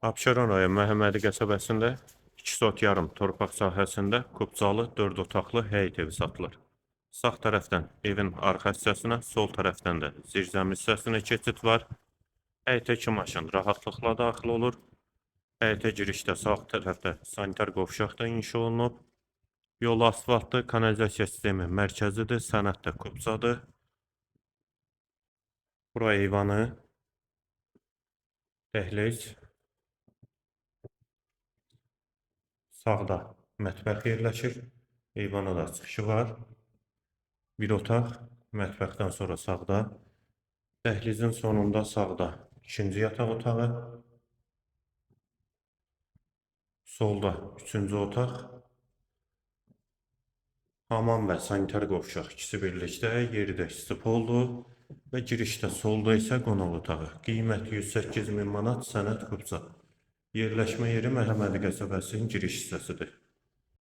Abşeron rayon Məhəmmədi qəsəbəsində 2 sot yarım torpaq sahəsində kubcalı 4 otaqlı həyət evi satılır. Sağ tərəfdən evin arxa hissəsinə, sol tərəfdən də zirzəmi hissəsinə keçid var. Həyətə 2 maşın rahatlıqla daxil olur. Həyətə girişdə sağ tərəfdə sanitar qovşaq da inşa olunub. Yol asfaltlı, kanalizasiya sistemi mərkəzidir, sənəd də kubcadır. Bura eyvanı, dəhliz. Sağda mətbəx yerləşir. Eyvana da çıxışı var. Bir otaq, mətbəxdən sonra sağda. Dəhlizin sonunda sağda ikinci yataq otağı. Solda üçüncü otaq. Hamam və sanitar qovşaq ikisi birlikdə, yeri də istipoldur. Və girişdə solda isə qonaq otağı. Qiyməti 108 min manat, sənəd kubca. Yerləşmə yeri Məhəmmədi qəsəbəsinin giriş hissəsidir.